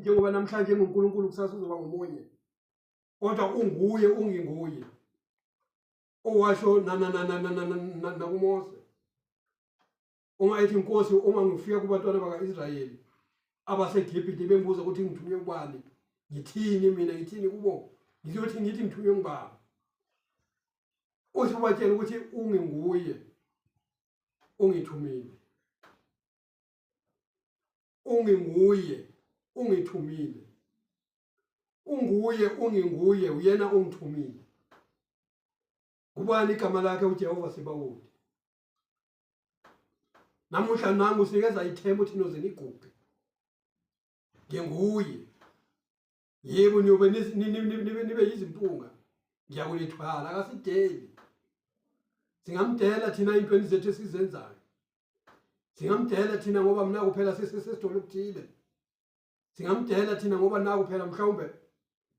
njengoba namhlanje nguNkulunkulu kusasa uzoba ngomunye kodwa unguye unginguye owasho na kuMose uma ethi inkosi uma ngifika kubantwana bakaIsrayeli abaseGibhithe bengibuza ukuthi ngithunywe kubani ngithini mina ngithini kubo ngizothi ngithi ngithunywe ngubaba uthi ubatshela ukuthi unginguye ungithumile unginguye ungithumile unguye unginguye uyena ungithumile kubani igama lakhe uJehova Sebawothi namuhla nangu sinikeza ithemba uthi nozeni igugu nginguye yebo niyobe nibe yizimpunga ngiyakulithwala akasideli singamdela thina intweni zethu esizenzayo singamdela thina ngoba mina kuphela sesesithola ukuthile singamdela thina ngoba naku kuphela mhlawumbe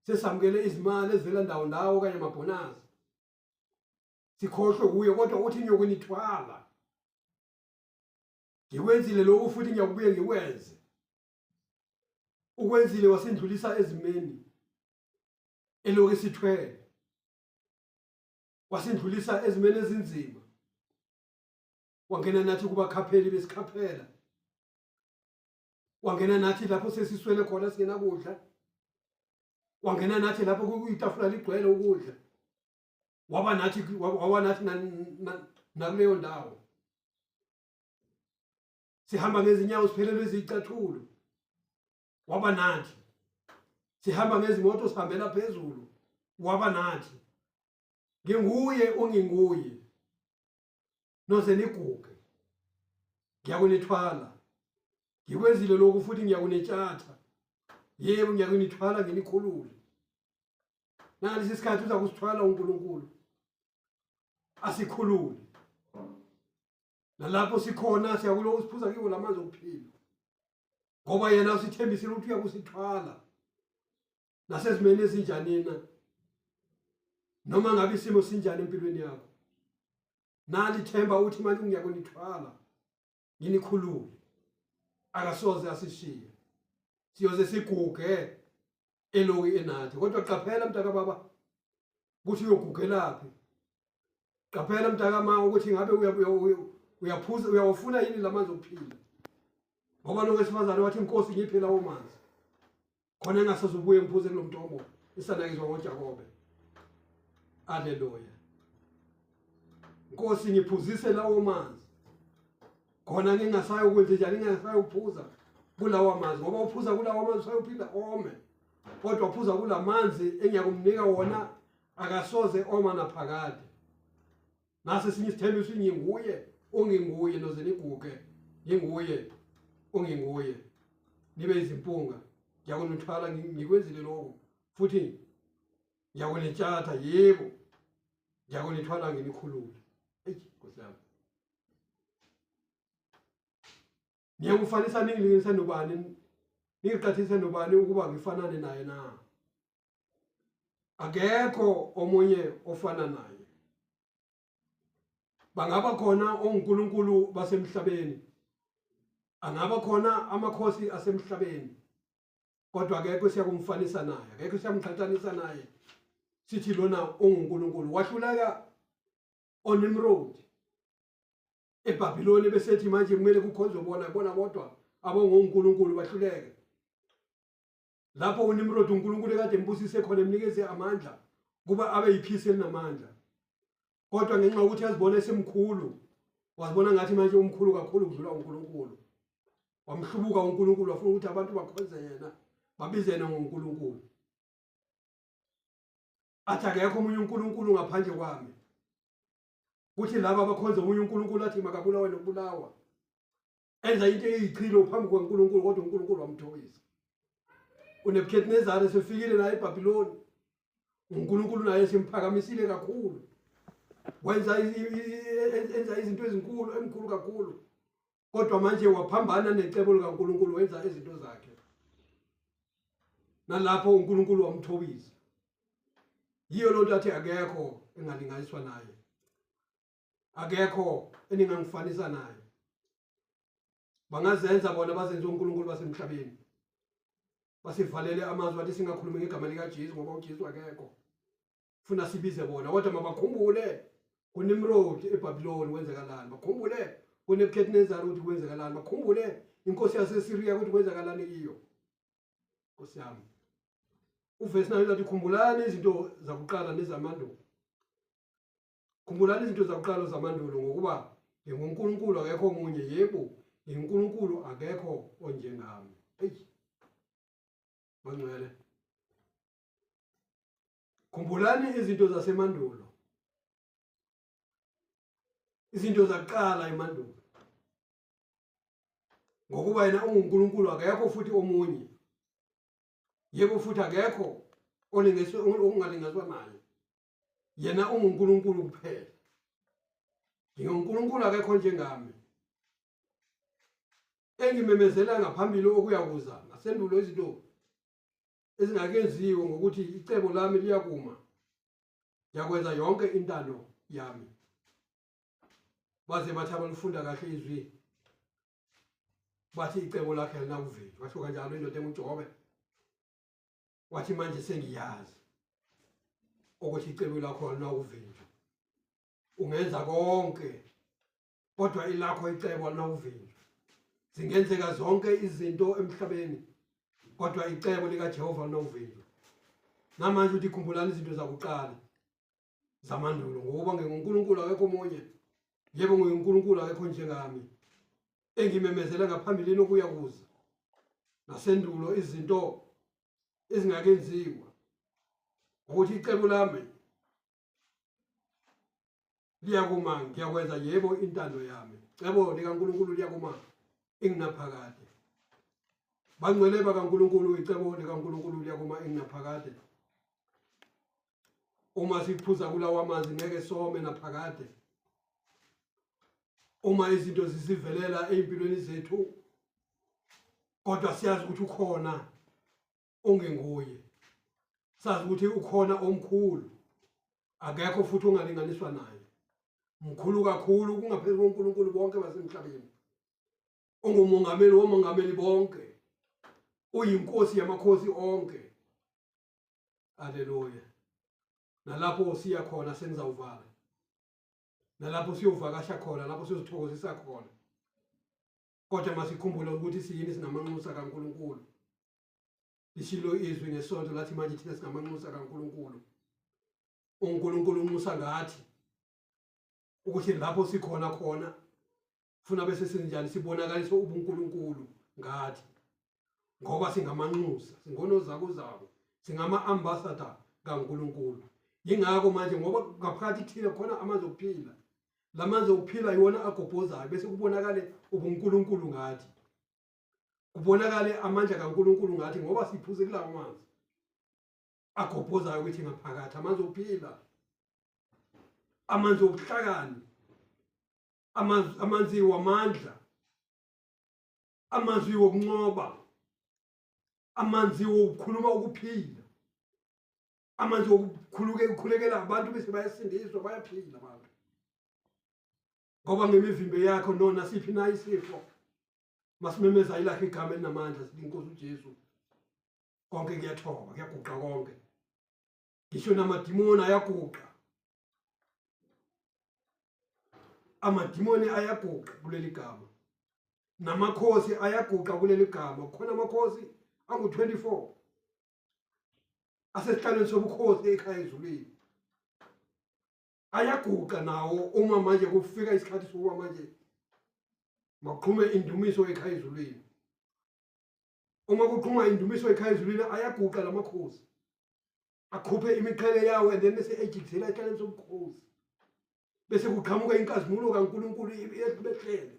sesamukele izimali ezivela ndawo kanye amabhonasi sikhohlwe kuye kodwa uthi ngiyokunithwala ngikwenzile lokhu futhi ngiyakubuye ngikwenze ukwenzile wasindlulisa ezimeni eloku sithwele wasindlulisa ezimeni ezinzima wangena nathi kubakhapheli besikhaphela wangena nathi lapho sesiswele khona singena kudla wangena nathi lapho kuyitafula ligcwele ukudla waba nathi nakuleyo ndawo sihamba ngezinyawo siphelelwe izicathulo waba nathi sihamba ngezimoto sihambela phezulu waba nathi nginguye unginguye noze niguge ngiyakunithwala ngikwenzile lokhu futhi ngiyakunetshatha yebo ngiyakunithwala nginikhulule nalesi sikhathi uza kusithwala uNkulunkulu asikhulule nalapho sikhona siyakulo siphuza kiwo lamanzi okuphila ngoba yena usithembisile ukuthi uyakusithwala nasezimeni ezinjanina noma ngabe isimo sinjani empilweni yakho nalithemba uthi manje ngiyakunithwala nginikhulule akasoze asishiye siyoze siguge eloku enathi kodwa qaphela mntaka baba ukuthi uyogugelaphi qaphela mntaka ma ukuthi ngabe uyaphuza uyawufuna yini lamanzi okuphila ngoba lo wesifazane wathi inkosi ngiphe lawo manzi khona engasazubuye ngiphuze lo mntomo isanakizwa ngoJakobe haleluya inkosi ngiphuzise lawo manzi khona ngingasayo ukwenza njani ngingasayo ukuphuza kulawa manzi ngoba uphuza kulawa manzi usayophinda ome kodwa uphuza kulamanzi engiyakumnika wona akasoze oma naphakade nase sinye isithembiso nginguye unginguye noze niguge nginguye unginguye nibe izimpunga ngiyakunithwala ngikwenzile lokho futhi ngiyakunitshatha yebo ngiyakunithwala nginikhulule Nkosiyami ngiyakufanisa ningilinganisa nobani ngiqhathise nobani ukuba ngifanane naye na akekho omunye ofana naye bangaba khona onkulunkulu basemhlabeni angaba khona amakhosi asemhlabeni kodwa akekho siyakumfanisa naye akekho siyamqhathanisa naye sithi lona ungunkulunkulu wahluleka oNimrod eBhabhiloni besethi manje kumele kukhonzwe bona bodwa abongonkulunkulu bahluleke lapho uNimrod uNkulunkulu kade embusise khona emnikeze amandla kuba abe yiphisi elinamandla kodwa ngenxa ukuthi yazibona esemkhulu wazibona ngathi manje umkhulu kakhulu kudlula uNkulunkulu wamhlubuka uNkulunkulu wafuna ukuthi abantu bakhonze yena babize yena ngoNkulunkulu athi akekho omunye uNkulunkulu ngaphandle kwami kuthi laba abakhonza omunye uNkulunkulu athi makabulawe nokubulawa enza into eyichilo phambi kwaNkulunkulu kodwa uNkulunkulu wamthokozisa uNebukadnezar sefikile la eBhabhiloni uNkulunkulu naye simphakamisile kakhulu wenza izinto ezinkulu emkhulu kakhulu kodwa manje waphambana necebo likaNkulunkulu wenza izinto zakhe nalapho uNkulunkulu wamthobisa yiyo lonto athi akekho engalinganiswa naye akekho eningangifanisa naye bangazenza bona bazenze uNkulunkulu basemhlabeni wasivalele amazwi wathi singakhulumi ngegama likaJesu ngoba uJesu akekho. Funa sibize bona kodwa mabakhumbule kuNimrod eBhabhiloni kwenzekalani, bakhumbule kuNebukadnezar ukuthi kwenzekalani, bakhumbule inkosi yaseSiriya ukuthi kwenzekalani kiyo. Nkosi yami, uvesi 9 uthi khumbulani izinto zakuqala nezamandulo. Khumbulani izinto zakuqala zamandulo ngokuba nguNkulunkulu akekho omunye, yebo nguNkulunkulu akekho onjengami. Bangcwele, khumbulani izinto zasemandulo, izinto zakuqala emandulo, ngokuba yena unguNkulunkulu akekho futhi omunye, yebo futhi akekho ongalinganiswa naye. Yena unguNkulunkulu kuphela, nguNkulunkulu akekho njengami. Engimemezela ngaphambili okuyakuza nasendulo izinto ezingakenziwe ngokuthi icebo lami liyakuma, yakwenza yonke intando yami. Baze bathi abalifunda kahle izwi bathi icebo lakhe linakuvinjwa. Washo kanjalo indoda enguJobe wathi manje sengiyazi ukuthi icebo lakho linakuvinjwa. Ungenza konke kodwa ilakho icebo linakuvinjwa. Zingenzeka zonke izinto emhlabeni kodwa icebo likaJehova linakuvinjwa. Namanje uthi khumbulani izinto zakuqala zamandulo ngoba nguNkulunkulu akekho omunye, yebo nguNkulunkulu akekho njengami. Engimemezela ngaphambilini okuyakuza nasendulo izinto ezingakenziwa ukuthi icebo lami liyakuma, ngiyakwenza yebo intando yami. Icebo likaNkulunkulu liyakuma enginaphakade. Bangcwele bakaNkulunkulu, icebo likaNkulunkulu liyakuma enginaphakade. Uma siphuza kulawa amanzi ngeke some naphakade. Uma izinto zisivelela empilweni zethu kodwa siyazi ukuthi ukhona ongenguye, sazi ukuthi ukhona omkhulu akekho futhi ongalinganiswa naye, mkhulu kakhulu kungaphezulu koNkulunkulu bonke basemhlabeni, ungumongameli womongameli bonke, uyinkosi yamakhosi onke. Haleluya. Nalapho siya khona sengizawuvala, nalapho siyovakasha khona, lapho sizithokozisa khona, kodwa masikhumbule ukuthi siyini singamanxusa kaNkulunkulu. Lishilo izwi ngesonto lathi manje thina singamanxusa kaNkulunkulu. uNkulunkulu unxusa ngathi ukuthi lapho sikhona khona funa bese sinjani sibonakalise ubuNkulunkulu ngathi, ngoba singamanxusa, singonozakuzako, singama-ambassador kaNkulunkulu. Yingakho manje ngoba ngaphakathi thina khona amanzi okuphila, lamanzi okuphila yiwona agobhozayo bese kubonakale ubuNkulunkulu ngathi, kubonakale amandla kaNkulunkulu ngathi ngoba siphuze kulawo amanzi agobhozayo ukuthi ngaphakathi, amanzi okuphila, amanzi obuhlakani, amanzi wamandla, amanzi wokuncoba, amanzi wokukhuluma ukuphila, amanzi wokukhulekela abantu bese bayasindiswa, bayaphila abantu. Ngoba ngemivimbe yakho nona siphi na isifo masimemeza ilakhe igama elinamandla sithi inkosi uJesu konke kuyathoba, kuyaguqa konke, ngisho namadimoni ayaguqa, amadimoni ayaguqa kuleli gama, namakhosi ayaguqa kuleli gama. Kukhona amakhosi angu-24 asesihlalweni sobukhosi ekhaya ezulwini, ayaguqa nawo uma manje kufika isikhathi sokuba manje maqhume indumiso ekhaya ezulwini. Uma kuqhuma indumiso ekhaya ezulwini ayaguqa lamakhosi, akhuphe imiqhele yawo and then bese ejikisela esihlalweni sobukhosi, bese kuqhamuka inkazimulo kaNkulunkulu behlele.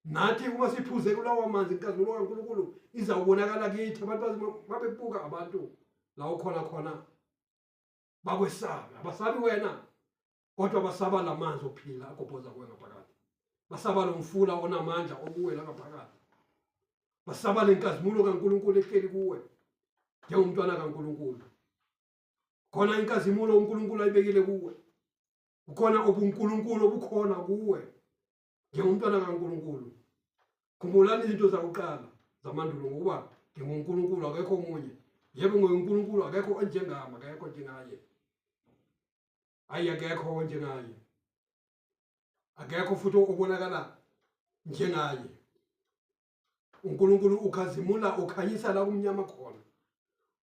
Nathi uma siphuze kulawo amanzi inkazimulo kaNkulunkulu izawubonakala kithi. Abantu babebuka abantu la ukhona bakwesabe, abasabi wena kodwa basaba lamanzi ophila agobhoza kuwe ngaphakathi, basaba lo mfula onamandla okuwe la ngaphakathi, basaba lenkazimulo kaNkulunkulu ehleli kuwe njengomntwana kaNkulunkulu. Khona inkazimulo uNkulunkulu ayibekile kuwe, kukhona ubuNkulunkulu obukhona kuwe njengomntwana kaNkulunkulu. Khumbulani izinto zakuqala zamandulo ngokuba nginguNkulunkulu akekho omunye. Yebo nguNkulunkulu akekho onjengami, akekho njengaye. Hayi akekho onjengaye. Akekho futhi obonakala njengaye. uNkulunkulu ukhazimula ukhanyisa la kumnyama khona.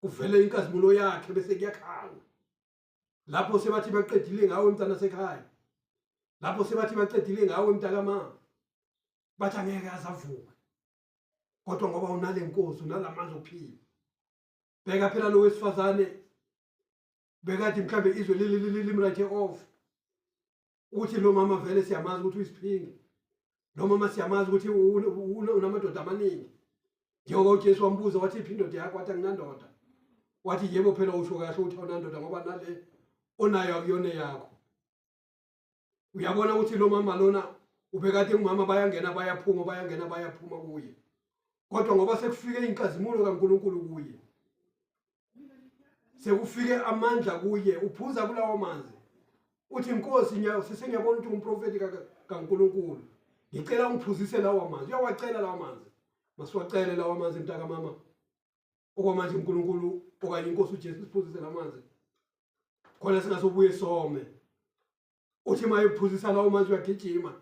Kuvele inkazimulo yakhe bese kuyakhanya. Lapho sebathi baqedile ngawe umntana sekhaya. Lapho sebathi baqedile ngawe mntakama. Bathi angeke azavuka. Kodwa ngoba unale nkosi unalamandla okuphila. Bheka phela lo wesifazane bekathi mhlambe izwe limrathe off. Uthi lo mama vele siyamazi ukuthi uyisiphingi. Lo mama siyamazi ukuthi unamadoda amaningi. Njengoba uJesu wambuza wathi iphindoda yakho wathi anginandoda. Wathi yebo phela usho kahle ukuthi awunandoda ngoba nale onayo akuyona yakho. Uyabona ukuthi lo mama lona ubekade umama bayangena bayaphuma bayangena bayaphuma kuye. Kodwa ngoba sekufike inkazimulo kaNkulunkulu kuye. Sekufike amandla kuye uphuza kulawo manzi. Uthi inkosi sesengiyabona ukuthi umprofeti kaNkulunkulu. Ngicela ungiphuzise lawo manzi. Uyawacela lawo manzi. Masiwacele lawo manzi mntaka mama. Okwamanje uNkulunkulu okanye inkosi uJesu siphuzise lamanzi. Khona singasobuye some. Uthi mayiphuzisa lawo manzi uyagijima.